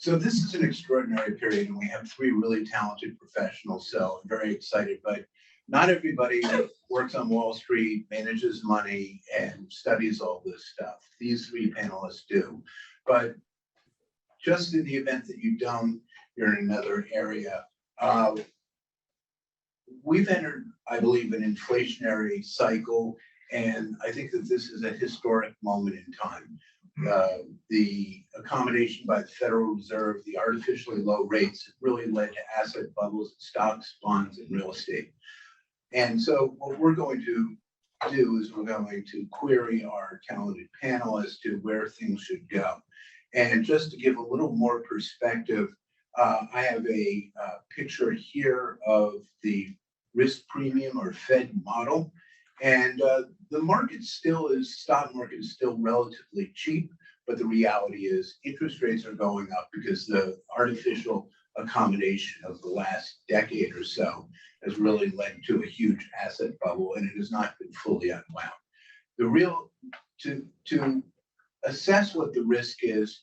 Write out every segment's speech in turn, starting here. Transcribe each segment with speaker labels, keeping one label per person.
Speaker 1: So this is an extraordinary period, and we have three really talented professionals, so I'm very excited, but not everybody works on Wall Street, manages money, and studies all this stuff. These three panelists do. But just in the event that you don't, you're in another area. We've entered, I believe, an inflationary cycle, and I think that this is a historic moment in time. The accommodation by the Federal Reserve, the artificially low rates have really led to asset bubbles in stocks, bonds, and real estate. And so what we're going to do is we're going to query our talented panelists to where things should go. And just to give a little more perspective, I have a picture here of the risk premium or Fed model. And the market still is, stock market is still relatively cheap, but the reality is interest rates are going up because the artificial accommodation of the last decade or so has really led to a huge asset bubble, and it has not been fully unwound. The real, to assess what the risk is,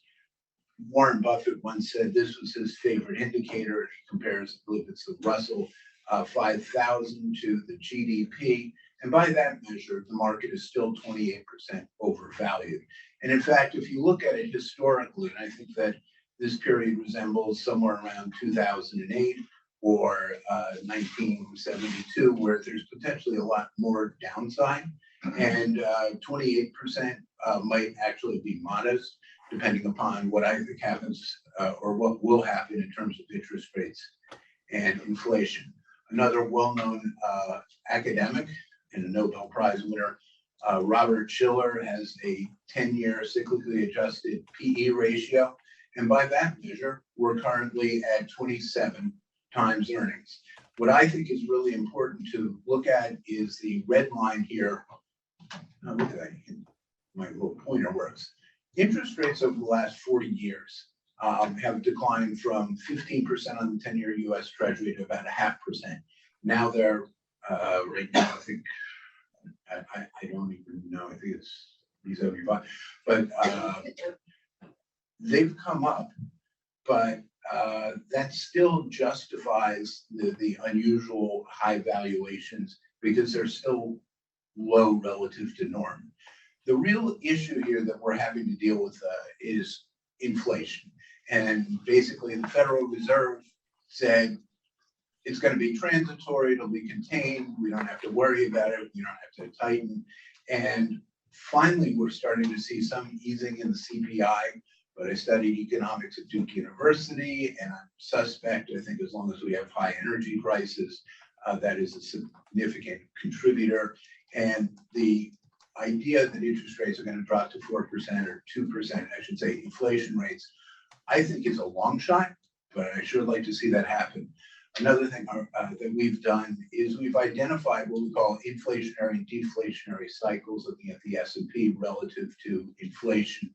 Speaker 1: Warren Buffett once said this was his favorite indicator, and he compares, I believe it's the Russell 5000 to the GDP. And by that measure, the market is still 28% overvalued. And in fact, if you look at it historically, and I think that this period resembles somewhere around 2008 or 1972, where there's potentially a lot more downside, and 28% might actually be modest, depending upon what I think happens or what will happen in terms of interest rates and inflation. Another well-known academic and a Nobel Prize winner, Robert Shiller, has a 10-year cyclically adjusted PE ratio. And by that measure, we're currently at 27 times earnings. What I think is really important to look at is the red line here. Now look at that, my little pointer works. Interest rates over the last 40 years have declined from 15% on the 10-year US Treasury to about 0.5%. Now they're right now, I think, I don't even know, I think it's 375, but they've come up, but that still justifies the unusual high valuations because they're still low relative to norm. The real issue here that we're having to deal with is inflation. And basically the Federal Reserve said it's going to be transitory, it'll be contained, we don't have to worry about it, we don't have to tighten. And finally, we're starting to see some easing in the CPI, but I studied economics at Duke University, and I'm suspect, I think as long as we have high energy prices, that is a significant contributor. And the idea that interest rates are going to drop to 4% or 2%, I should say, inflation rates, I think is a long shot, but I sure like to see that happen. Another thing that we've done is we've identified what we call inflationary and deflationary cycles, looking at the S&P relative to inflation.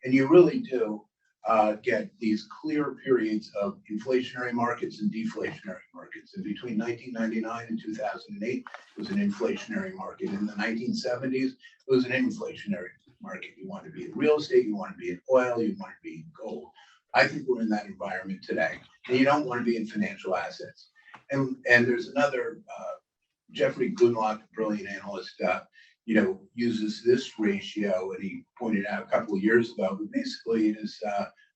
Speaker 1: And you really do get these clear periods of inflationary markets and deflationary markets. And between 1999 and 2008, it was an inflationary market. In the 1970s, it was an inflationary market. You want to be in real estate, you want to be in oil, you want to be in gold. I think we're in that environment today. And you don't want to be in financial assets. And there's another, Jeffrey Gundlach, a brilliant analyst, uses this ratio, and he pointed out a couple of years ago, but basically it is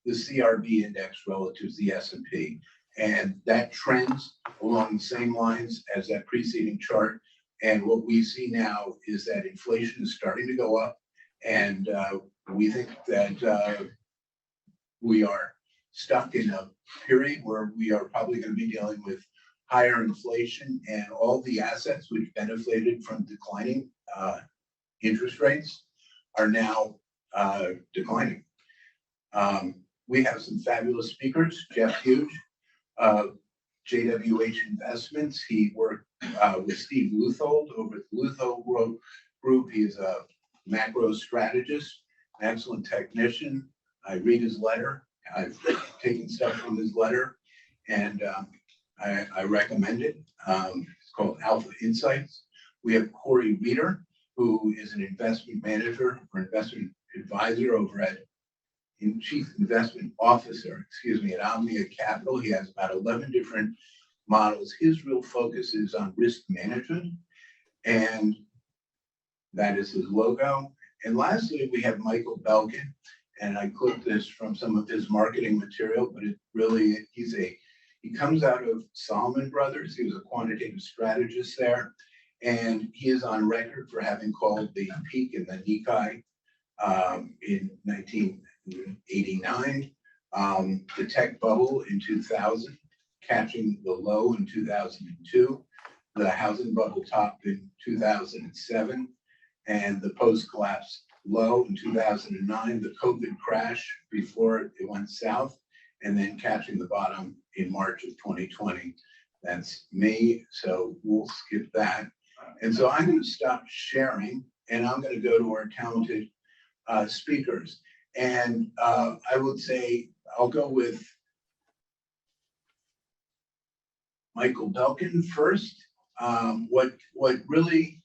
Speaker 1: the CRB index relative to the S&P. And that trends along the same lines as that preceding chart. And what we see now is that inflation is starting to go up. And we think that we are stuck in a period where we are probably going to be dealing with higher inflation, and all the assets which benefited from declining interest rates are now declining. We have some fabulous speakers. Jeff Hughes, JWH Investments. He worked with Steve Luthold over at the Luthold Group. He's a macro strategist, an excellent technician. I read his letter. I've taken stuff from his letter, and I recommend it. It's called Alpha Insights. We have Cory Reeder, who is an investment manager or investment advisor over at Chief Investment Officer, at Omnia Capital. He has about 11 different models. His real focus is on risk management, and that is his logo. And lastly, we have Michael Belkin, and I clipped this from some of his marketing material, but it really, he comes out of Salomon Brothers. He was a quantitative strategist there, and he is on record for having called the peak in the Nikkei in 1989, the tech bubble in 2000, catching the low in 2002, the housing bubble topped in 2007, and the post-collapse low in 2009, the COVID crash before it went south, and then catching the bottom in March of 2020. That's me, so we'll skip that. And so I'm going to stop sharing, and I'm going to go to our talented speakers. And I would say I'll go with Michael Belkin first. What really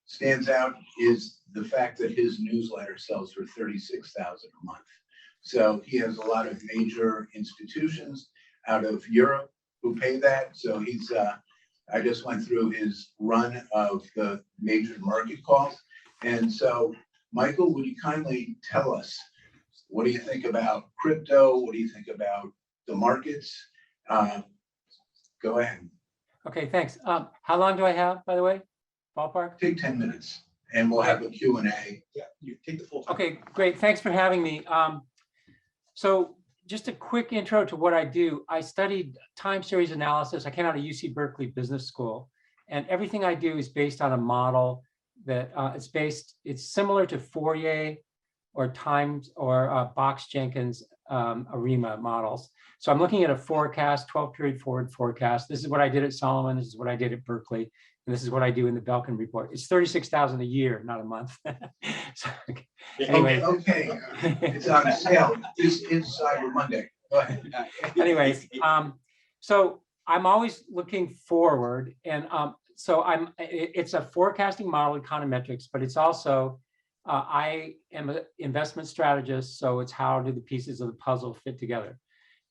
Speaker 1: stands out is the fact that his newsletter sells for $36,000 a month. So he has a lot of major institutions out of Europe who pay that. So he's, I just went through his run of the major market calls. And so, Michael, would you kindly tell us, what do you think about crypto? What do you think about the markets? Go ahead.
Speaker 2: Okay, thanks. How long do I have, by the way? Ballpark?
Speaker 1: Take 10 minutes and we'll have a Q&A.
Speaker 3: Yeah, you take the full time.
Speaker 2: Okay, great. Thanks for having me. So just a quick intro to what I do. I studied time series analysis. I came out of UC Berkeley Business School, and everything I do is based on a model that it's similar to Fourier or Times or Box-Jenkins ARIMA models. So I'm looking at a forecast, 12-period forward forecast. This is what I did at Salomon. This is what I did at Berkeley. And this is what I do in the Belkin report. It's $36,000 a year, not a month. So, anyway.
Speaker 1: Okay, it's on sale. This is Cyber Monday. Go ahead.
Speaker 2: Anyways, so I'm always looking forward, and so it's a forecasting model, econometrics, but it's also, I am an investment strategist, so it's how do the pieces of the puzzle fit together.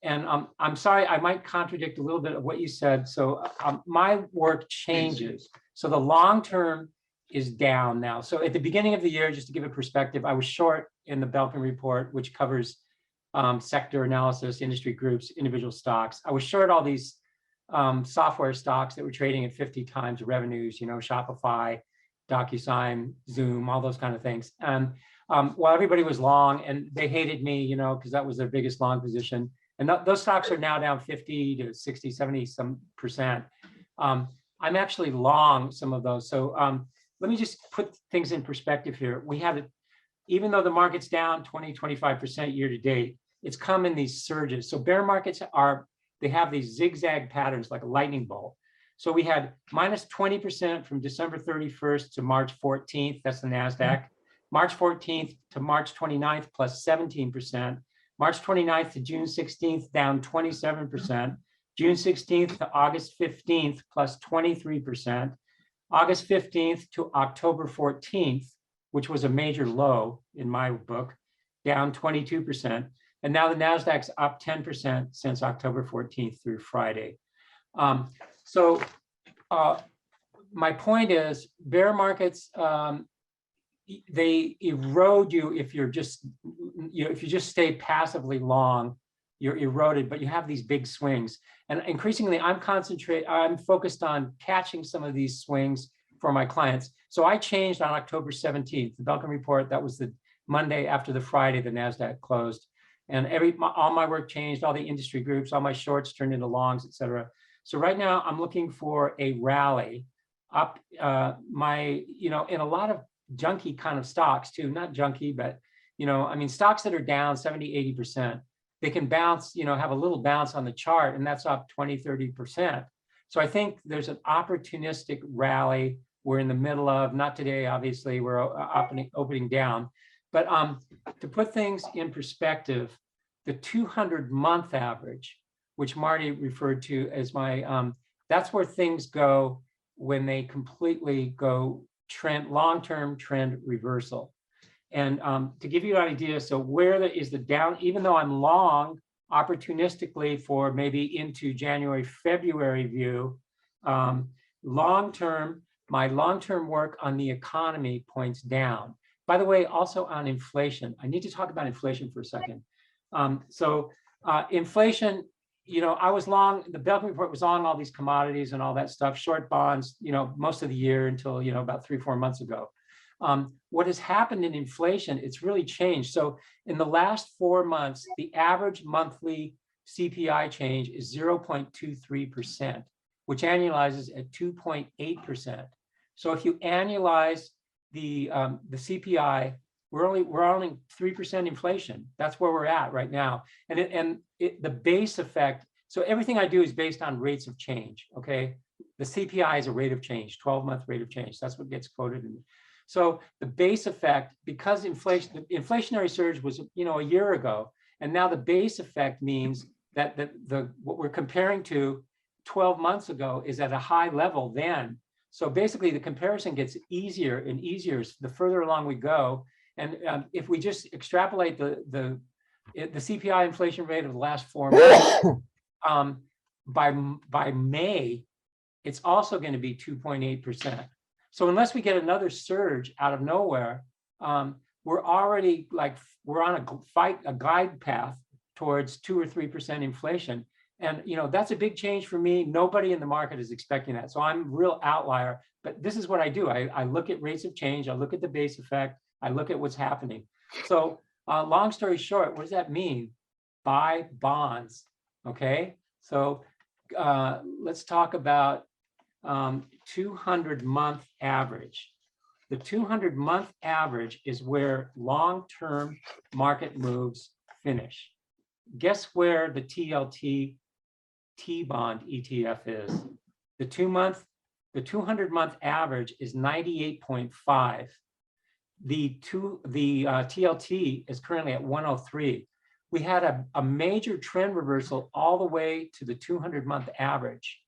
Speaker 2: And I'm sorry, I might contradict a little bit of what you said. So my work changes. So the long term is down now. So at the beginning of the year, just to give a perspective, I was short in the Belkin report, which covers sector analysis, industry groups, individual stocks. I was short all these software stocks that were trading at 50 times revenues, you know, Shopify, DocuSign, Zoom, all those kind of things. And while everybody was long, and they hated me, you know, because that was their biggest long position. And those stocks are now down 50 to 60, 70 some percent. I'm actually long some of those. So let me just put things in perspective here. We have it, even though the market's down 20, 25% year to date, it's come in these surges. So bear markets they have these zigzag patterns like a lightning bolt. So we had minus 20% from December 31st to March 14th, that's the NASDAQ. March 14th to March 29th, plus 17%. March 29th to June 16th, down 27%. June 16th to August 15th, plus 23%. August 15th to October 14th, which was a major low in my book, down 22%. And now the NASDAQ's up 10% since October 14th through Friday. So my point is, bear markets, they erode you if you're just, you know, if you just stay passively long, you're eroded, but you have these big swings. And increasingly, I'm focused on catching some of these swings for my clients. So I changed on October 17th, the Belkin report, that was the Monday after the Friday the NASDAQ closed. And all my work changed, all the industry groups, all my shorts turned into longs, et cetera. So right now I'm looking for a rally up in a lot of junky kind of stocks too, not junky, but, you know, I mean, stocks that are down 70, 80%, they can bounce, you know, have a little bounce on the chart, and that's up 20, 30%. So I think there's an opportunistic rally we're in the middle of, not today, obviously, we're opening down. But to put things in perspective, the 200-month average, which Marty referred to as my, that's where things go when they completely go long-term trend reversal. And to give you an idea, so where is the down, even though I'm long opportunistically for maybe into January, February view, long-term, my long-term work on the economy points down. By the way, also on inflation. I need to talk about inflation for a second. Inflation, I was long, the Belkin report was long all these commodities and all that stuff, short bonds, most of the year until, about 3-4 months ago. What has happened in inflation, it's really changed. So in the last 4 months, the average monthly CPI change is 0.23%, which annualizes at 2.8%. So if you annualize the CPI, we're only 3% inflation. That's where we're at right now. And the base effect, so everything I do is based on rates of change, okay? The CPI is a rate of change, 12-month rate of change. That's what gets quoted. So the base effect, because the inflationary surge was, a year ago, and now the base effect means that what we're comparing to 12 months ago is at a high level then. So basically the comparison gets easier and easier the further along we go. And if we just extrapolate the CPI inflation rate of the last 4 months, by May, it's also going to be 2.8%. So unless we get another surge out of nowhere, we're already we're on a glide path towards 2 or 3% inflation. And that's a big change for me. Nobody in the market is expecting that. So I'm a real outlier, but this is what I do. I look at rates of change. I look at the base effect. I look at what's happening. So long story short, what does that mean? Buy bonds, okay? So let's talk about 200-month average. The 200-month average is where long-term market moves finish. Guess where the TLT T-bond ETF is? The 200-month average is 98.5. The TLT is currently at 103. We had a major trend reversal all the way to the 200-month average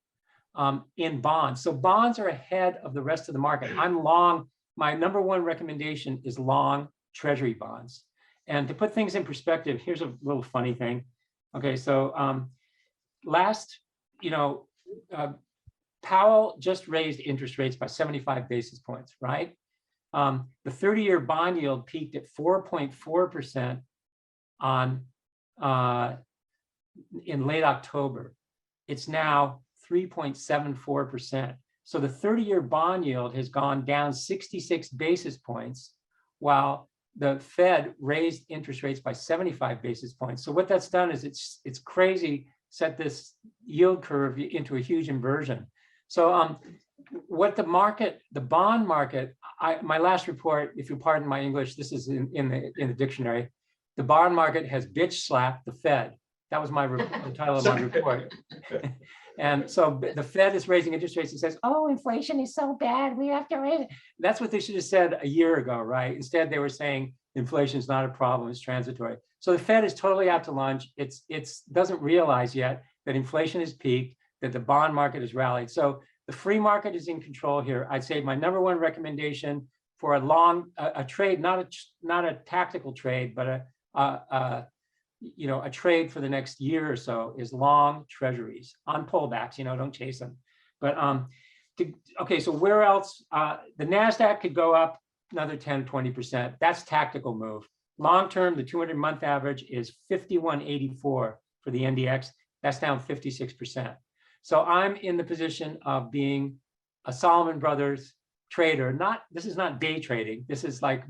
Speaker 2: in bonds. So bonds are ahead of the rest of the market. I'm long. My number one recommendation is long treasury bonds. And to put things in perspective, here's a little funny thing. Okay, so Powell just raised interest rates by 75 basis points, right? The 30-year bond yield peaked at 4.4% in late October. It's now 3.74%. So the 30-year bond yield has gone down 66 basis points, while the Fed raised interest rates by 75 basis points. So what that's done is it's crazy, set this yield curve into a huge inversion. So what the bond market, my last report, if you pardon my English, this is in the dictionary. The bond market has bitch slapped the Fed. That was the title of my report. And so the Fed is raising interest rates and says, oh, inflation is so bad, we have to raise it. That's what they should have said a year ago, right? Instead, they were saying inflation is not a problem, it's transitory. So the Fed is totally out to lunch. It doesn't realize yet that inflation has peaked, that the bond market has rallied. So the free market is in control here. I'd say my number one recommendation for a trade, not a tactical trade, but a trade for the next year or so is long treasuries on pullbacks, don't chase them. But okay, so where else? The NASDAQ could go up another 10, 20%. That's tactical move. Long-term, the 200-month average is 51.84 for the NDX. That's down 56%. So I'm in the position of being a Solomon Brothers trader. This is not day trading. This is like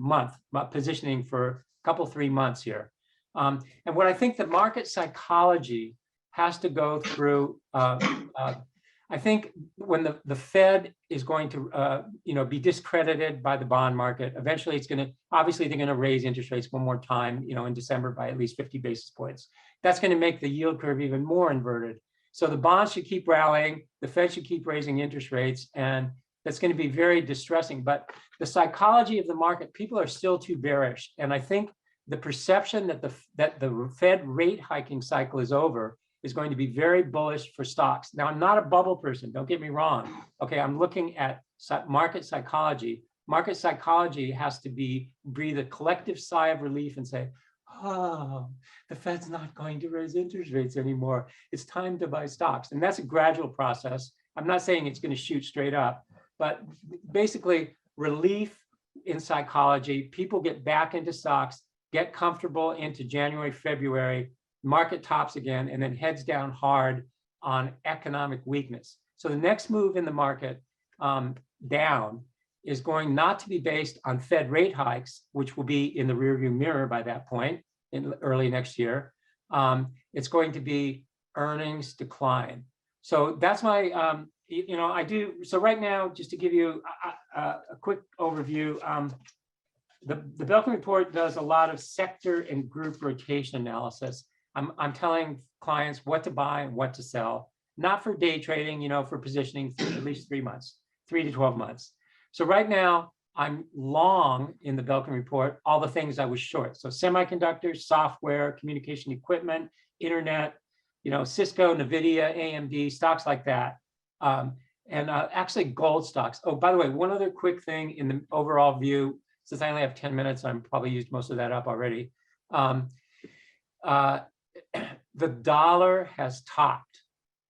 Speaker 2: positioning for a couple, 3 months here. And what I think the market psychology has to go through, I think when the Fed is going to, be discredited by the bond market, eventually obviously they're going to raise interest rates one more time, in December by at least 50 basis points. That's going to make the yield curve even more inverted. So the bonds should keep rallying, the Fed should keep raising interest rates, and that's going to be very distressing. But the psychology of the market, people are still too bearish. And I think the perception that the Fed rate hiking cycle is over is going to be very bullish for stocks. Now, I'm not a bubble person, don't get me wrong. Okay, I'm looking at market psychology. market psychology has to breathe a collective sigh of relief and say, oh, the Fed's not going to raise interest rates anymore. It's time to buy stocks. And that's a gradual process. I'm not saying it's going to shoot straight up, but basically relief in psychology, people get back into stocks, get comfortable into January, February, market tops again, and then heads down hard on economic weakness. So the next move in the market down is going not to be based on Fed rate hikes, which will be in the rearview mirror by that point in early next year. It's going to be earnings decline. So that's my, so right now, just to give you a quick overview, the Belkin report does a lot of sector and group rotation analysis. I'm telling clients what to buy and what to sell, not for day trading, for positioning for at least 3 months, 3 to 12 months. So right now I'm long in the Belkin report, all the things I was short. So semiconductors, software, communication equipment, internet, Cisco, NVIDIA, AMD, stocks like that. And actually gold stocks. Oh, by the way, one other quick thing in the overall view, since I only have 10 minutes, I'm probably used most of that up already. The dollar has topped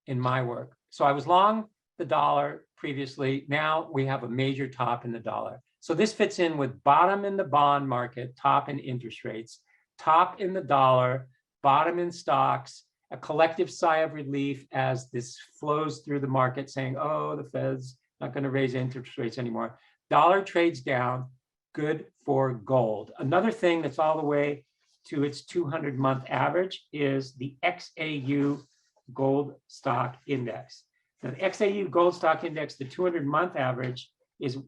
Speaker 2: in my work. So I was long the dollar previously. Now we have a major top in the dollar. So this fits in with bottom in the bond market, top in interest rates, top in the dollar, bottom in stocks, a collective sigh of relief as this flows through the market saying, oh, the Fed's not going to raise interest rates anymore. Dollar trades down, good for gold. Another thing that's all the way to its 200-month average is the XAU gold stock index. Now, the XAU gold stock index, the 200-month average is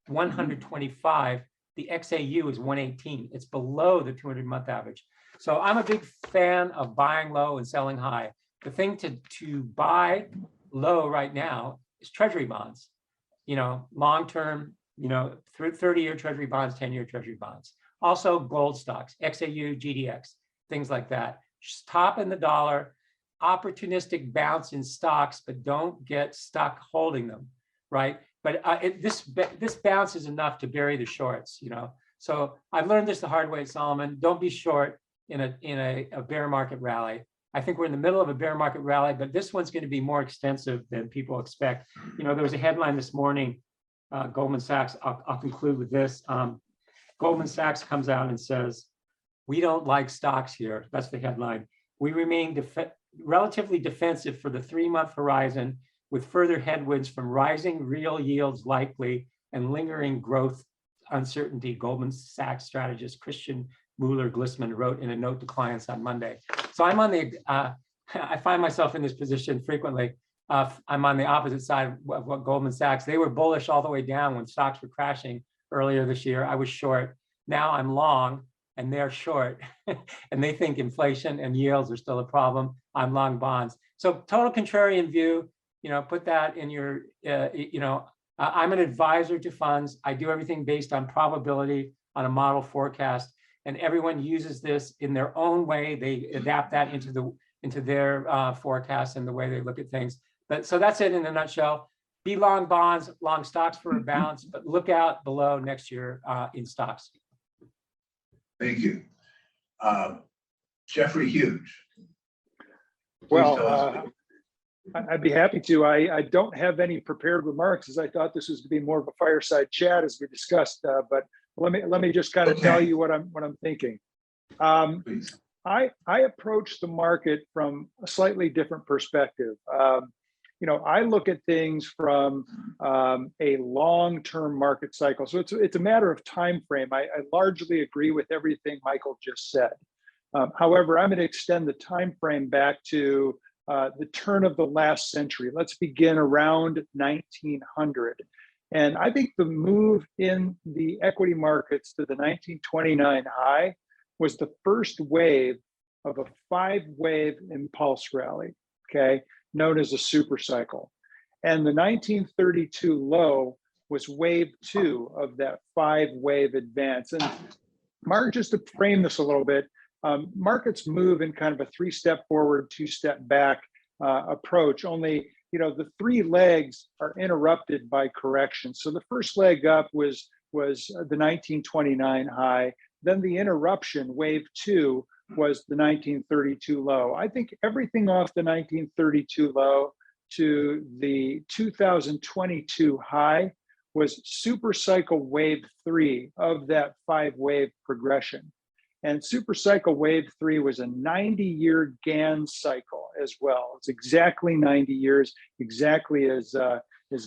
Speaker 2: 125. The XAU is 118. It's below the 200-month average. So I'm a big fan of buying low and selling high. The thing to buy low right now is treasury bonds, long-term, 30-year treasury bonds, 10-year treasury bonds. Also gold stocks, XAU, GDX, things like that. Top in the dollar, opportunistic bounce in stocks, but don't get stuck holding them, right? But this bounce is enough to bury the shorts, So I've learned this the hard way, Solomon. Don't be short in a bear market rally. I think we're in the middle of a bear market rally, but this one's going to be more extensive than people expect. There was a headline this morning, Goldman Sachs, I'll conclude with this. Goldman Sachs comes out and says, we don't like stocks here. That's the headline. We remain relatively defensive for the 3-month horizon with further headwinds from rising real yields likely and lingering growth uncertainty, Goldman Sachs strategist Christian Mueller-Glissman wrote in a note to clients on Monday. So I'm on the, I find myself in this position frequently. I'm on the opposite side of what Goldman Sachs, they were bullish all the way down when stocks were crashing earlier this year. I was short. Now I'm long and they're short and they think inflation and yields are still a problem. I'm long bonds. So total contrarian view, put that in your, I'm an advisor to funds. I do everything based on probability on a model forecast, and everyone uses this in their own way. They adapt that into their forecast and the way they look at things. But so that's it in a nutshell. Be long bonds, long stocks for a balance, but look out below next year in stocks.
Speaker 1: Thank you. Jeffrey Hughes.
Speaker 3: Well, I'd be happy to. I don't have any prepared remarks, as I thought this was to be more of a fireside chat as we discussed. But let me just kind of tell you what I'm thinking. I approach the market from a slightly different perspective. I look at things from a long-term market cycle. So it's a matter of time frame. I largely agree with everything Michael just said. However, I'm going to extend the time frame back to the turn of the last century. Let's begin around 1900. And I think the move in the equity markets to the 1929 high was the first wave of a 5-wave impulse rally, okay, known as a super cycle. And the 1932 low was wave 2 of that 5-wave advance. And Mark, just to frame this a little bit, markets move in kind of a 3-step forward, 2-step back approach, only the 3 legs are interrupted by correction. So the first leg up was was the 1929 high. Then the interruption, wave 2, was the 1932 low. I think everything off the 1932 low to the 2022 high was super cycle wave 3 of that 5-wave progression. And super cycle wave 3 was a 90-year Gann cycle as well. It's exactly 90 years, exactly as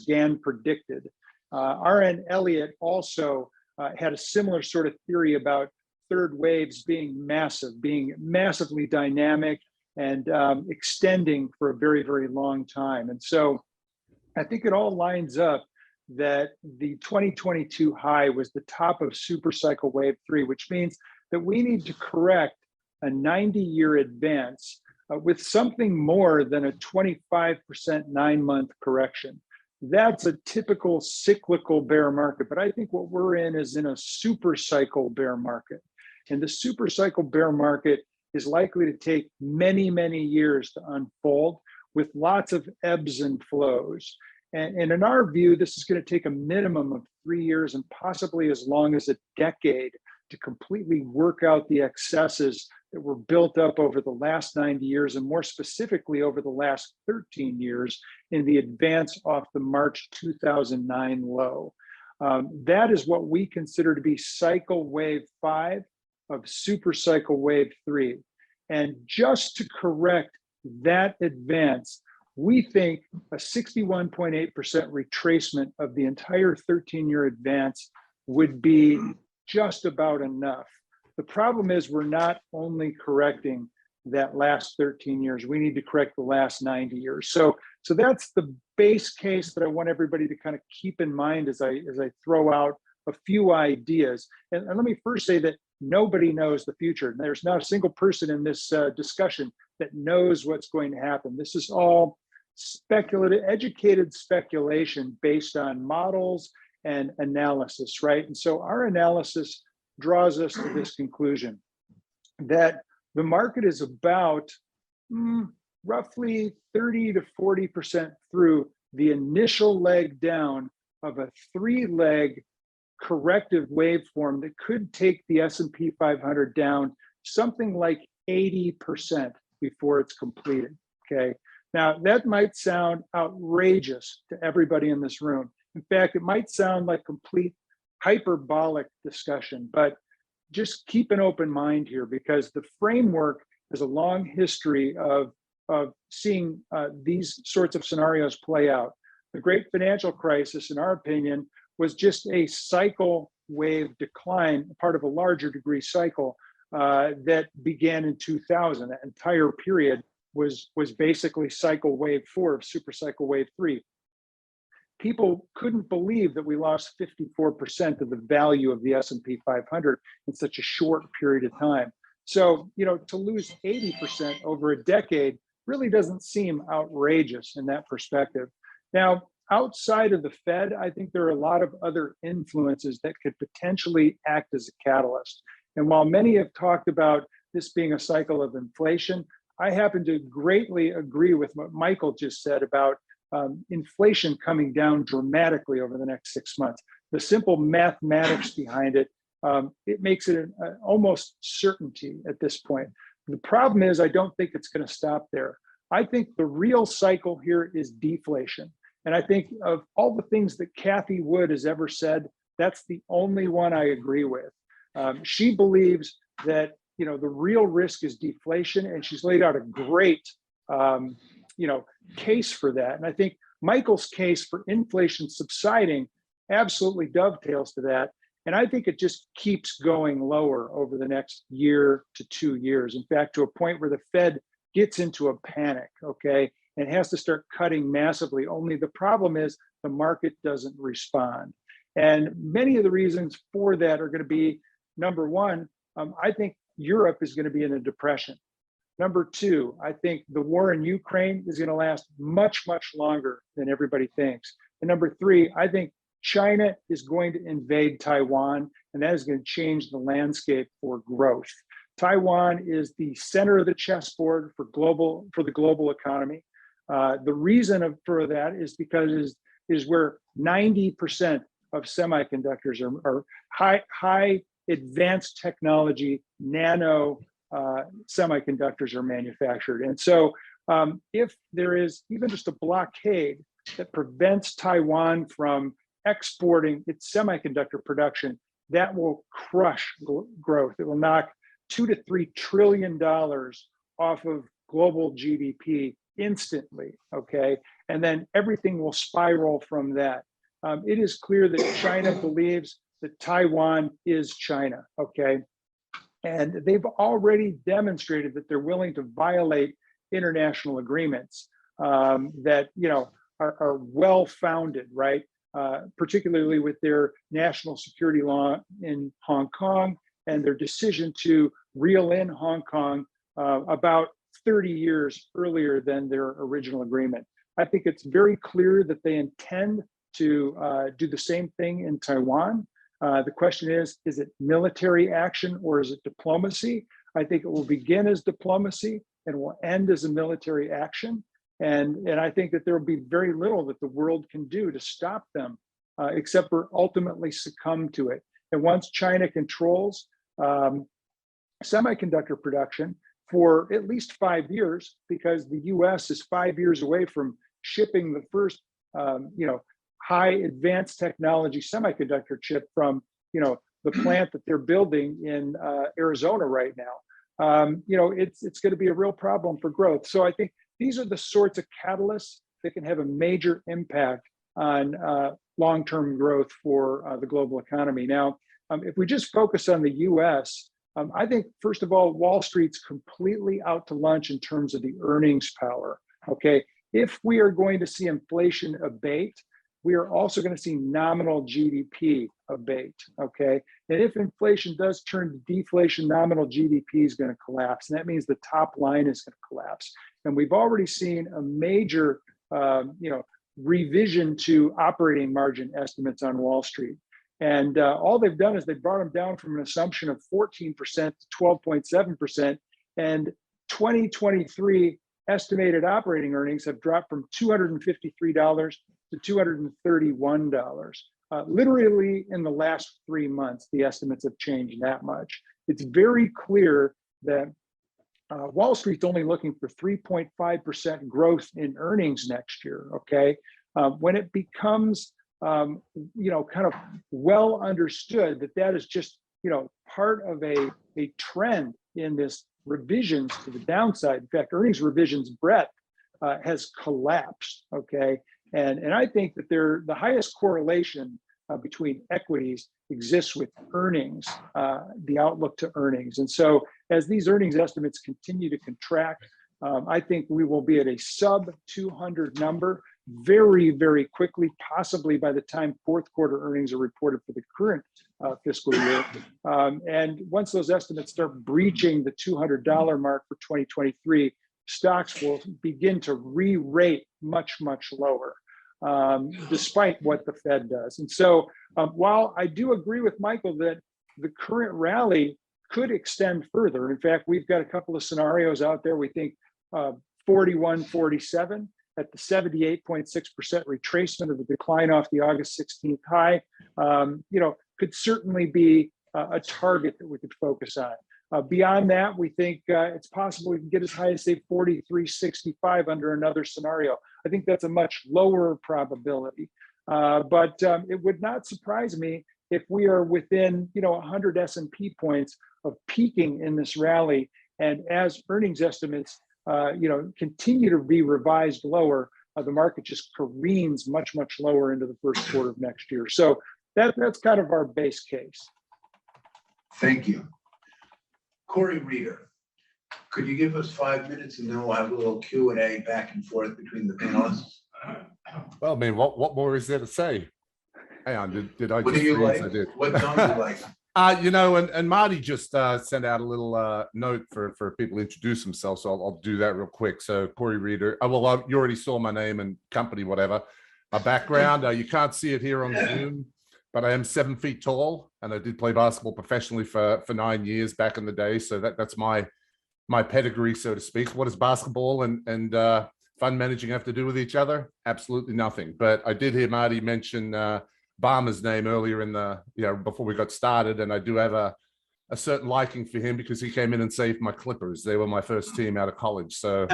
Speaker 3: Gann predicted. R.N. Elliott also had a similar sort of theory about third waves being massively dynamic and extending for a very, very long time. And so I think it all lines up that the 2022 high was the top of super cycle wave 3, which means that we need to correct a 90-year advance with something more than a 25% 9-month correction. That's a typical cyclical bear market, but I think what we're in is in a super cycle bear market. And the super cycle bear market is likely to take many, many years to unfold with lots of ebbs and flows. And in our view, this is going to take a minimum of 3 years and possibly as long as a decade to completely work out the excesses that were built up over the last 90 years, and more specifically over the last 13 years in the advance off the March 2009 low. That is what we consider to be cycle wave 5 of super cycle wave 3. And just to correct that advance, we think a 61.8% retracement of the entire 13-year advance would be just about enough. The problem is we're not only correcting that last 13 years, we need to correct the last 90 years. So that's the base case that I want everybody to kind of keep in mind as I throw out a few ideas. And let me first say that nobody knows the future. There's not a single person in this discussion that knows what's going to happen. This is all speculative, educated speculation based on models and analysis, right? And so our analysis draws us to this conclusion that the market is about roughly 30 to 40% through the initial leg down of a 3-leg corrective waveform that could take the S&P 500 down something like 80% before it's completed, okay? Now, that might sound outrageous to everybody in this room. In fact, it might sound like complete hyperbolic discussion, but just keep an open mind here, because the framework has a long history of seeing these sorts of scenarios play out. The great financial crisis, in our opinion, was just a cycle wave decline, part of a larger degree cycle that began in 2000. That entire period was basically cycle wave 4 of super cycle wave 3. People couldn't believe that we lost 54% of the value of the S&P 500 in such a short period of time. So, to lose 80% over a decade really doesn't seem outrageous in that perspective. Now, outside of the Fed, I think there are a lot of other influences that could potentially act as a catalyst. And while many have talked about this being a cycle of inflation, I happen to greatly agree with what Michael just said about inflation coming down dramatically over the next 6 months. The simple mathematics behind it, it makes it an almost certainty at this point. The problem is I don't think it's going to stop there. I think the real cycle here is deflation. And I think of all the things that Cathie Wood has ever said, that's the only one I agree with. She believes that the real risk is deflation, and she's laid out a great case for that. And I think Michael's case for inflation subsiding absolutely dovetails to that. And I think it just keeps going lower over the next year to 2 years. In fact, to a point where the Fed gets into a panic, okay, and has to start cutting massively. Only the problem is the market doesn't respond. And many of the reasons for that are going to be, number one, I think Europe is going to be in a depression. Number two, I think the war in Ukraine is going to last much, much longer than everybody thinks. And number three, I think China is going to invade Taiwan, and that is going to change the landscape for growth. Taiwan is the center of the chessboard for the global economy. The reason for that is because it is where 90% of semiconductors are high advanced technology, nano semiconductors are manufactured. And so if there is even just a blockade that prevents Taiwan from exporting its semiconductor production, that will crush growth. It will knock $2 to $3 trillion off of global GDP instantly, okay? And then everything will spiral from that. It is clear that China believes that Taiwan is China, okay? And they've already demonstrated that they're willing to violate international agreements that, you know, are well-founded, right? Particularly with their national security law in Hong Kong and their decision to reel in Hong Kong about 30 years earlier than their original agreement. I think it's very clear that they intend to do the same thing in Taiwan. The question is it military action or is it diplomacy? I think it will begin as diplomacy and will end as a military action. And I think that there will be very little that the world can do to stop them, except for ultimately succumb to it. And once China controls semiconductor production for at least 5 years, because the US is 5 years away from shipping the first, you know, high advanced technology semiconductor chip from, you know, the plant that they're building in Arizona right now. You know, it's going to be a real problem for growth. So I think these are the sorts of catalysts that can have a major impact on long-term growth for the global economy. Now, if we just focus on the US, I think, first of all, Wall Street's completely out to lunch in terms of the earnings power, okay? If we are going to see inflation abate, we are also going to see nominal GDP abate, okay? And if inflation does turn to deflation, nominal GDP is going to collapse. And that means the top line is going to collapse. And we've already seen a major, you know, revision to operating margin estimates on Wall Street. And all they've done is they brought them down from an assumption of 14% to 12.7%. And 2023 estimated operating earnings have dropped from $253 to $231. Literally in the last 3 months, the estimates have changed that much. It's very clear that Wall Street's only looking for 3.5% growth in earnings next year, okay? When it becomes, you know, kind of well understood that that is just, you know, part of a trend in this revisions to the downside. In fact, earnings revisions breadth has collapsed, okay? And I think that the highest correlation between equities exists with earnings, the outlook to earnings. And so as these earnings estimates continue to contract, I think we will be at a sub 200 number very, very quickly, possibly by the time fourth quarter earnings are reported for the current fiscal year. And once those estimates start breaching the $200 mark for 2023, stocks will begin to re-rate much, much lower, despite what the Fed does. And so while I do agree with Michael that the current rally could extend further, in fact, we've got a couple of scenarios out there. We think 41.47 at the 78.6% retracement of the decline off the August 16th high, you know, could certainly be a target that we could focus on. Beyond that, we think it's possible we can get as high as, say, 43.65 under another scenario. I think that's a much lower probability, but it would not surprise me if we are within, you know, 100 S&P points of peaking in this rally. And as earnings estimates, you know, continue to be revised lower, the market just careens much, much lower into the first quarter of next year. So that's kind of our base case.
Speaker 1: Thank you. Cory Reader, could you give us 5 minutes and then we'll have a little Q&A back and forth between the panelists?
Speaker 4: Well, I mean, what more is there to say? Hang on, did I
Speaker 1: What
Speaker 4: just
Speaker 1: do you
Speaker 4: freeze?
Speaker 1: like?
Speaker 4: I did.
Speaker 1: What song do you like?
Speaker 4: You know, and Marty just sent out a little note for people to introduce themselves, so I'll do that real quick. So Cory Reader, well, you already saw my name and company, whatever. A background, you can't see it here on Zoom, but I am 7 feet tall, and I did play basketball professionally for 9 years back in the day. So that's my pedigree, so to speak. What does basketball and fund managing have to do with each other? Absolutely nothing. But I did hear Marty mention Barmer's name earlier in the, before we got started. And I do have a certain liking for him because he came in and saved my Clippers. They were my first team out of college. So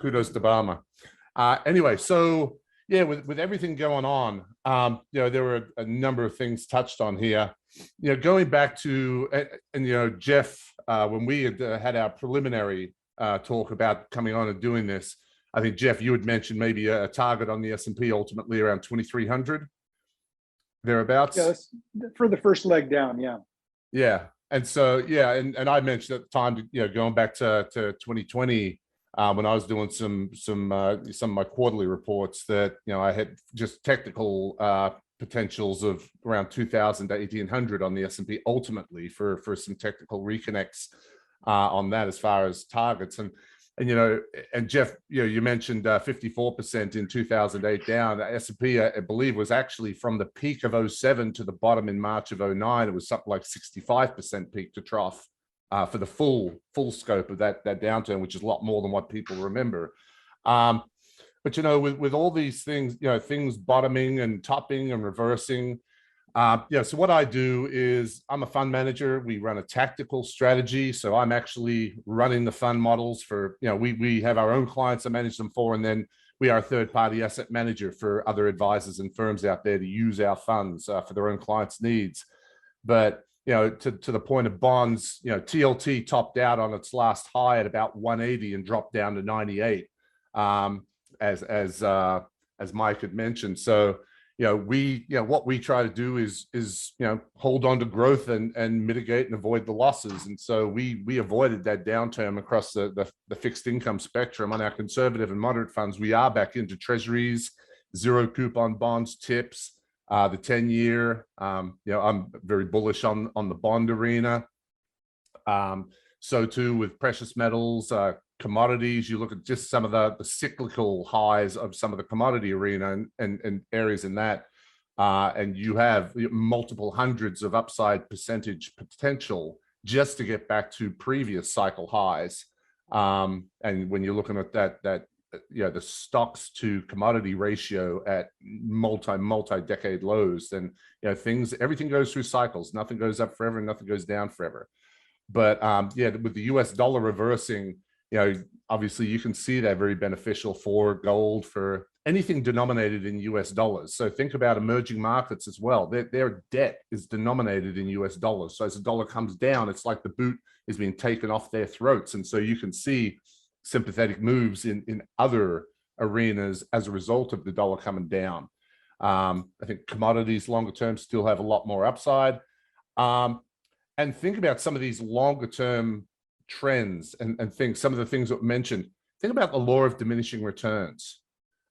Speaker 4: kudos to Barmer. Anyway, so yeah, with everything going on, there were a number of things touched on here. Going back to, and Jeff, when we had our preliminary talk about coming on and doing this, I think, Jeff, you had mentioned maybe a target on the S&P ultimately around 2,300, thereabouts.
Speaker 3: Yes, for the first leg down, yeah.
Speaker 4: Yeah, and so, yeah, and I mentioned at the time, going back to 2020, when I was doing some of my quarterly reports, that I had just technical potentials of around 2,000 to 1,800 on the S&P ultimately for some technical reconnects on that as far as targets. And Jeff, you mentioned 54% in 2008 down. S&P, I believe, was actually from the peak of 07 to the bottom in March of 09. It was something like 65% peak to trough for the full scope of that downturn, which is a lot more than what people remember. But with all these things, things bottoming and topping and reversing. So what I do is I'm a fund manager. We run a tactical strategy. So I'm actually running the fund models for, we have our own clients to manage them for, and then we are a third-party asset manager for other advisors and firms out there to use our funds for their own clients' needs. But, to the point of bonds, TLT topped out on its last high at about 180 and dropped down to 98, as Mike had mentioned. So, what we try to do is hold on to growth and mitigate and avoid the losses. And so we avoided that downturn across the fixed income spectrum. On our conservative and moderate funds, we are back into treasuries, zero coupon bonds, tips, the 10-year. I'm very bullish on the bond arena. So too with precious metals, commodities. You look at just some of the cyclical highs of some of the commodity arena and areas in that, and you have multiple hundreds of upside percentage potential just to get back to previous cycle highs. And when you're looking at that the stocks to commodity ratio at multi-decade lows, then everything goes through cycles. Nothing goes up forever, nothing goes down forever. But with the US dollar reversing, obviously you can see that very beneficial for gold, for anything denominated in US dollars. So think about emerging markets as well. Their debt is denominated in US dollars. So as the dollar comes down, it's like the boot is being taken off their throats. And so you can see sympathetic moves in other arenas as a result of the dollar coming down. I think commodities longer term still have a lot more upside. And think about some of these longer term trends and things, some of the things that were mentioned. Think about the law of diminishing returns.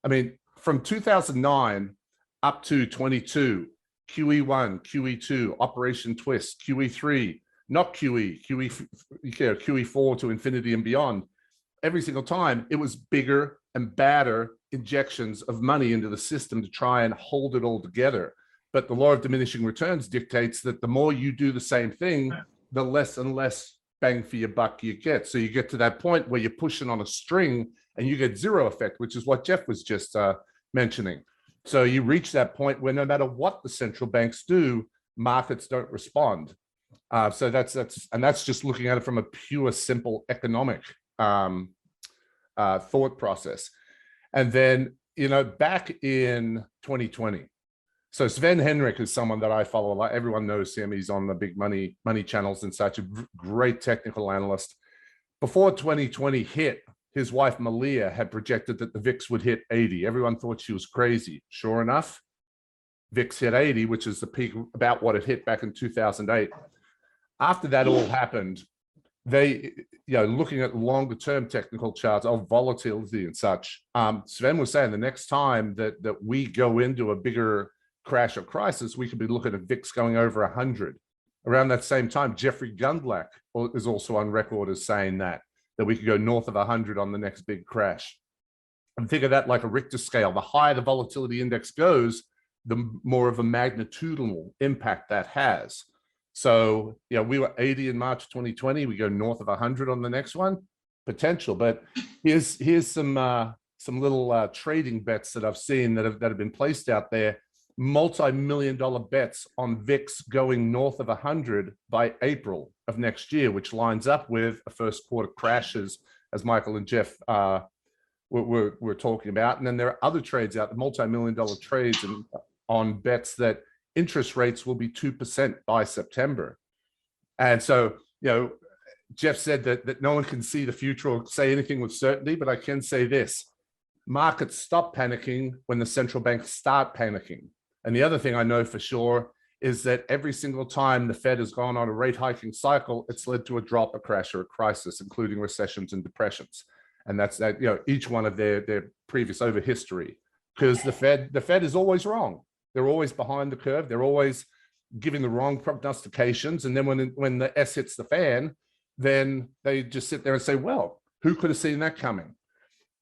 Speaker 4: I mean, from 2009 up to 22, QE1, QE2, Operation Twist, QE3, not QE, QE4 to infinity and beyond. Every single time it was bigger and badder injections of money into the system to try and hold it all together. But the law of diminishing returns dictates that the more you do the same thing, the less and less bang for your buck you get. So you get to that point where you're pushing on a string and you get zero effect, which is what Jeff was just mentioning. So you reach that point where no matter what the central banks do, markets don't respond. So that's just looking at it from a pure, simple economic thought process. And then, back in 2020, so Sven Henrik is someone that I follow a lot. Everyone knows him. He's on the big money channels and such, a great technical analyst. Before 2020 hit, his wife Malia had projected that the VIX would hit 80. Everyone thought she was crazy. Sure enough, VIX hit 80, which is the peak, about what it hit back in 2008. After that all happened, they, looking at longer term technical charts of volatility and such, Sven was saying the next time that we go into a bigger crash or crisis, we could be looking at VIX going over 100. Around that same time, Jeffrey Gundlach is also on record as saying that we could go north of 100 on the next big crash. And think of that like a Richter scale. The higher the volatility index goes, the more of a magnitudinal impact that has. So, we were 80 in March 2020. We go north of 100 on the next one, potential. But here's some little trading bets that I've seen that have been placed out there. multi-million-dollar bets on VIX going north of 100 by April of next year, which lines up with a first quarter crash, as Michael and Jeff we're talking about. And then there are other trades out, the multi-million-dollar trades on bets that interest rates will be 2% by September. And so, Jeff said that no one can see the future or say anything with certainty, but I can say this: markets stop panicking when the central banks start panicking. And the other thing I know for sure is that every single time the Fed has gone on a rate hiking cycle, it's led to a drop, a crash, or a crisis, including recessions and depressions. And that's that, each one of their previous over history, because the Fed is always wrong. They're always behind the curve. They're always giving the wrong prognostications. And then when the S hits the fan, then they just sit there and say, well, who could have seen that coming?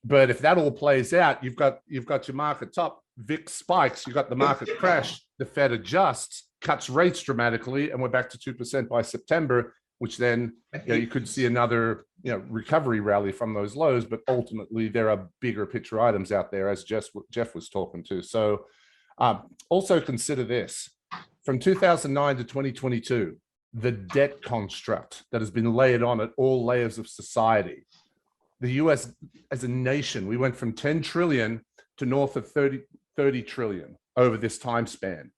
Speaker 4: But if that all plays out, you've got your market top, VIX spikes, you've got the market crash, the Fed adjusts, cuts rates dramatically, and we're back to 2% by September, which then you could see another recovery rally from those lows. But ultimately, there are bigger picture items out there, as Jeff was talking to. So also consider this: from 2009 to 2022, the debt construct that has been layered on at all layers of society. The US as a nation, we went from 10 trillion to north of 30 trillion over this time span.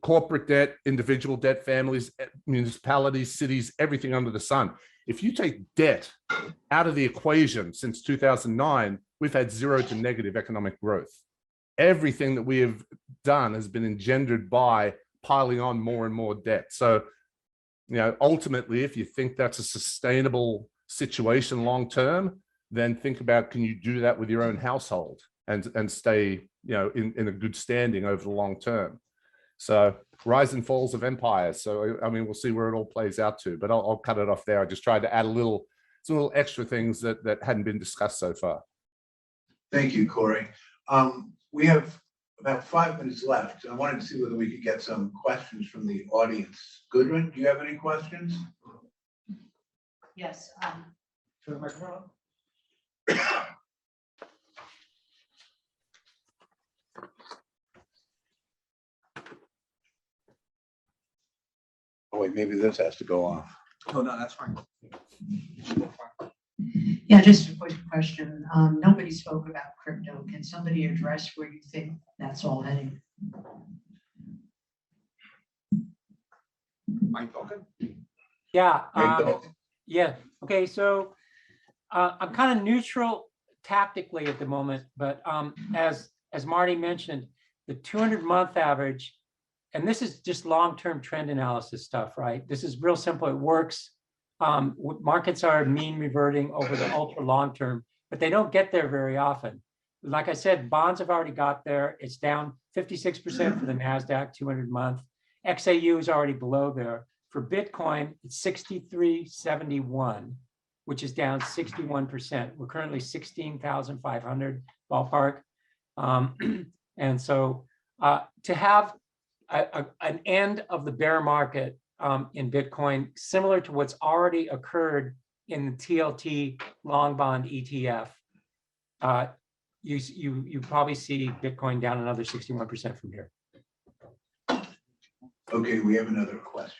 Speaker 4: Corporate debt, individual debt, families, municipalities, cities, everything under the sun. If you take debt out of the equation since 2009, we've had zero to negative economic growth. Everything that we have done has been engendered by piling on more and more debt. So, ultimately, if you think that's a sustainable situation long term, then think about, can you do that with your own household and stay in a good standing over the long term? So rise and falls of empires. So I mean, we'll see where it all plays out to, but I'll cut it off there. I just tried to add some little extra things that hadn't been discussed so far.
Speaker 1: Thank you, Cory. We have about 5 minutes left. I wanted to see whether we could get some questions from the audience. Gudrun, do you have any questions?
Speaker 5: Yes.
Speaker 3: Turn the microphone on.
Speaker 1: Oh, wait, maybe this has to go off.
Speaker 6: Oh, no, that's fine.
Speaker 5: Yeah, just a quick question. Nobody spoke about crypto. Can somebody address where you think that's all heading?
Speaker 6: Mike Belkin?
Speaker 2: Yeah.
Speaker 1: Right,
Speaker 2: Yeah. Okay. So I'm kind of neutral tactically at the moment, but as Marty mentioned, the 200-month average, and this is just long-term trend analysis stuff, right? This is real simple. It works. Markets are mean reverting over the ultra long term, but they don't get there very often. Like I said, bonds have already got there. It's down 56% for the NASDAQ 200-month. XAU is already below there. For Bitcoin, it's 63.71, which is down 61%. We're currently 16,500 ballpark. And so to have an end of the bear market in Bitcoin, similar to what's already occurred in the TLT long bond ETF, you probably see Bitcoin down another 61% from here.
Speaker 1: Okay, we have another question.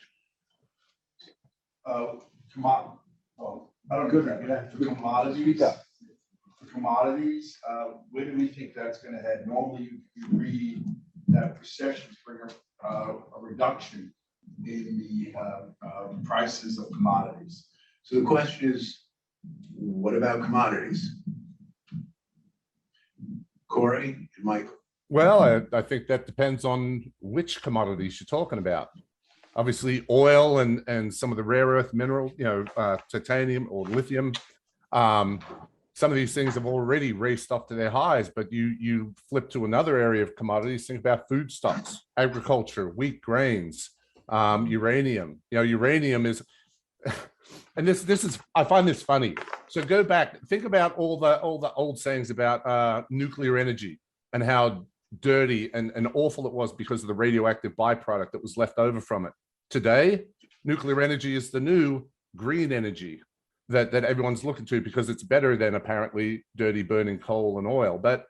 Speaker 7: Commodities, where do we think that's going to head? Normally, you read that recessions bring a reduction in the prices of commodities.
Speaker 1: So the question is, what about commodities? Cory and Michael.
Speaker 4: Well, I think that depends on which commodities you're talking about. Obviously, oil and some of the rare earth mineral, titanium or lithium. Some of these things have already raced up to their highs, but you flip to another area of commodities, think about foodstuffs, agriculture, wheat, grains, uranium. Uranium is, and this is, I find this funny. So go back, think about all the old sayings about nuclear energy and how dirty and awful it was because of the radioactive byproduct that was left over from it. Today, nuclear energy is the new green energy that everyone's looking to because it's better than apparently dirty burning coal and oil. But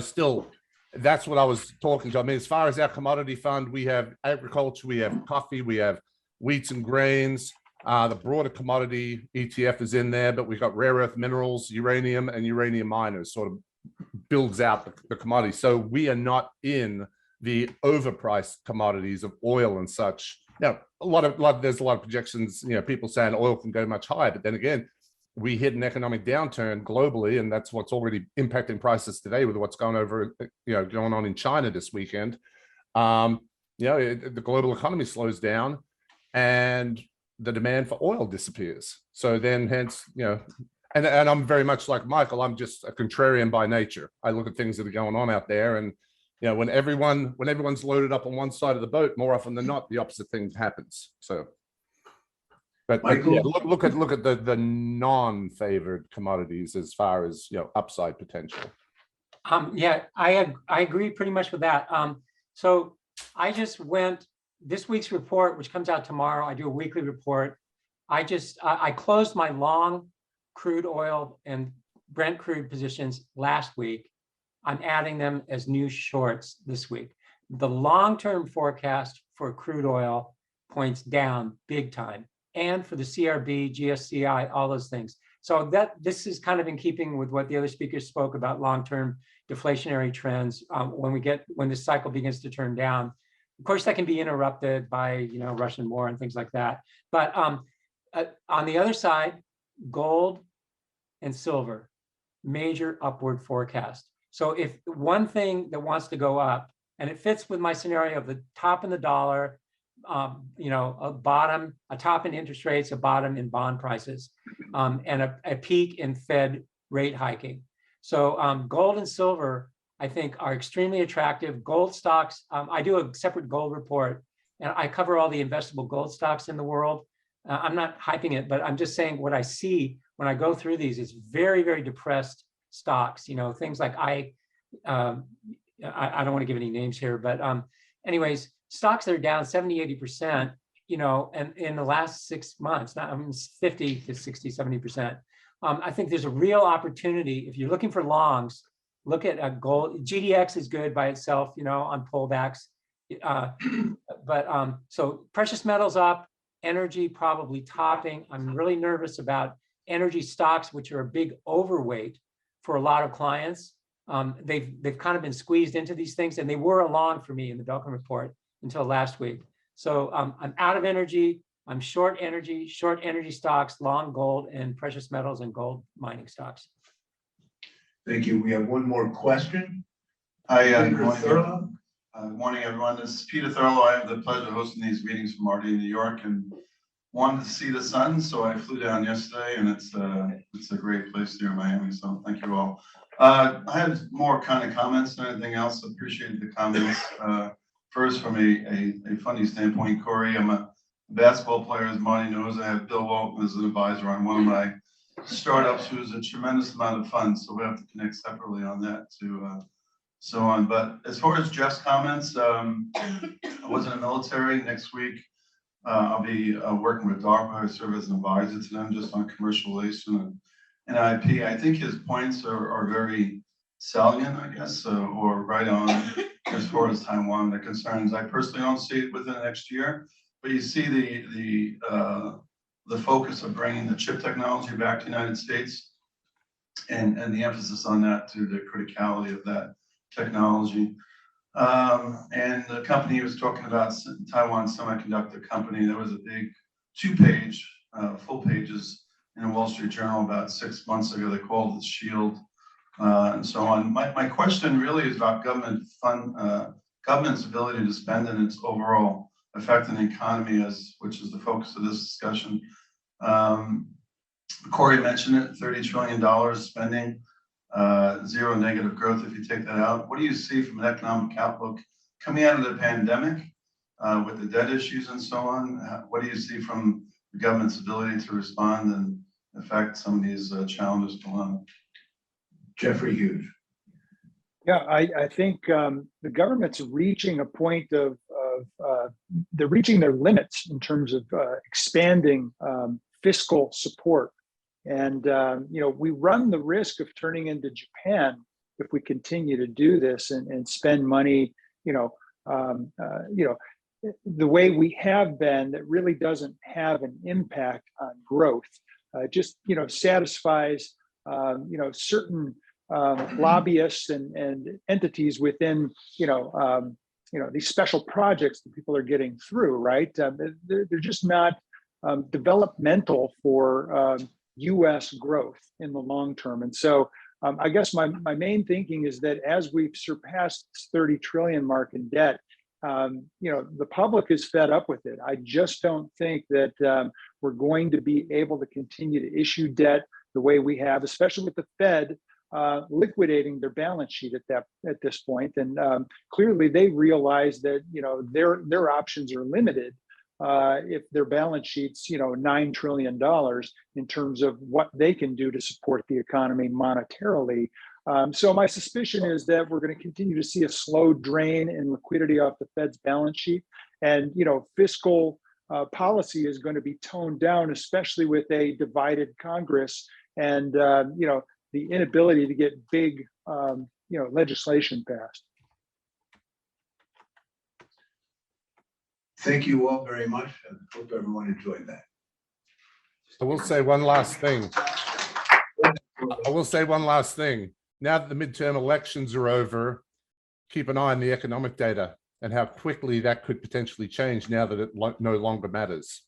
Speaker 4: still, That's what I was talking to. I mean, as far as our commodity fund, we have agriculture, we have coffee, we have wheats and grains. The broader commodity ETF is in there, but we've got rare earth minerals, uranium, and uranium miners sort of builds out the commodity. So we are not in the overpriced commodities of oil and such. Now, there's a lot of projections, people saying oil can go much higher, but then again, we hit an economic downturn globally, and that's what's already impacting prices today with what's going on in China this weekend. The global economy slows down and the demand for oil disappears. So then hence, and I'm very much like Michael, I'm just a contrarian by nature. I look at things that are going on out there, and when everyone's loaded up on one side of the boat, more often than not, the opposite thing happens. So, but
Speaker 1: Michael?
Speaker 4: yeah, look at the non-favored commodities as far as upside potential.
Speaker 2: Yeah, I agree pretty much with that. So I just went this week's report, which comes out tomorrow. I do a weekly report. I closed my long crude oil and Brent crude positions last week. I'm adding them as new shorts this week. The long-term forecast for crude oil points down big time, and for the CRB, GSCI, all those things. So this is kind of in keeping with what the other speakers spoke about long-term deflationary trends. When this cycle begins to turn down, of course, that can be interrupted by Russian war and things like that. But on the other side, gold and silver, major upward forecast. So if one thing that wants to go up, and it fits with my scenario of the top in the dollar, a top in interest rates, a bottom in bond prices, and a peak in Fed rate hiking. So gold and silver, I think, are extremely attractive. Gold stocks, I do a separate gold report, and I cover all the investable gold stocks in the world. I'm not hyping it, but I'm just saying what I see when I go through these is very, very depressed stocks. Things like I don't want to give any names here, but anyways, stocks that are down 70-80%, and in the last 6 months, 50 to 60, 70%. I think there's a real opportunity. If you're looking for longs, look at gold. GDX is good by itself, on pullbacks. So precious metals up, energy probably topping. I'm really nervous about energy stocks, which are a big overweight for a lot of clients. They've kind of been squeezed into these things, and they were a long for me in the Belkin report until last week. So I'm out of energy. I'm short energy stocks, long gold and precious metals and gold mining stocks.
Speaker 1: Thank you. We have one more question.
Speaker 6: Hi, good
Speaker 1: Peter
Speaker 6: morning.
Speaker 1: Thurlow.
Speaker 6: Good morning, everyone. This is Peter Thurlow. I have the pleasure of hosting these meetings from Marty in New York, and wanted to see the sun, so I flew down yesterday, and it's a great place here in Miami. So thank you all. I have more kind of comments than anything else. Appreciate the comments. First, from a funny standpoint, Cory, I'm a basketball player, as Marty knows. I have Bill Walton as an advisor on one of my startups, who's a tremendous amount of fun. So we have to connect separately on that too. So on. But as far as Jeff's comments, I was in the military. Next week, I'll be working with DARPA. I serve as an advisor to them just on commercial relation and IP. I think his points are very salient, I guess, or right on as far as Taiwan are concerned. I personally don't see it within the next year, but you see the focus of bringing the chip technology back to the United States and the emphasis on that, to the criticality of that technology. And the company he was talking about, Taiwan Semiconductor Company, there was a big two-page, full pages in the Wall Street Journal about 6 months ago. They called it SHIELD and so on. My question really is about government's ability to spend and its overall effect on the economy, which is the focus of this discussion. Cory mentioned it, $30 trillion spending. Zero negative growth if you take that out. What do you see from an economic outlook coming out of the pandemic with the debt issues and so on? What do you see from the government's ability to respond and affect some of these challenges going on?
Speaker 1: Jeffrey Hughes.
Speaker 3: Yeah, I think the government's reaching a point of they're reaching their limits in terms of expanding fiscal support. And we run the risk of turning into Japan, if we continue to do this and spend money, the way we have been, that really doesn't have an impact on growth. Just satisfies certain lobbyists and entities within these special projects that people are getting through, right? They're just not developmental for U.S. growth in the long term. And so I guess my main thinking is that as we've surpassed this 30 trillion mark in debt, the public is fed up with it. I just don't think that we're going to be able to continue to issue debt the way we have, especially with the Fed liquidating their balance sheet at this point. And clearly they realize that their options are limited if their balance sheet's $9 trillion in terms of what they can do to support the economy monetarily. So my suspicion is that we're going to continue to see a slow drain in liquidity off the Fed's balance sheet, and fiscal policy is going to be toned down, especially with a divided Congress and the inability to get big legislation passed.
Speaker 1: Thank you all very much, and hope everyone enjoyed that.
Speaker 4: I will say one last thing. Now that the midterm elections are over, keep an eye on the economic data and how quickly that could potentially change now that it no longer matters.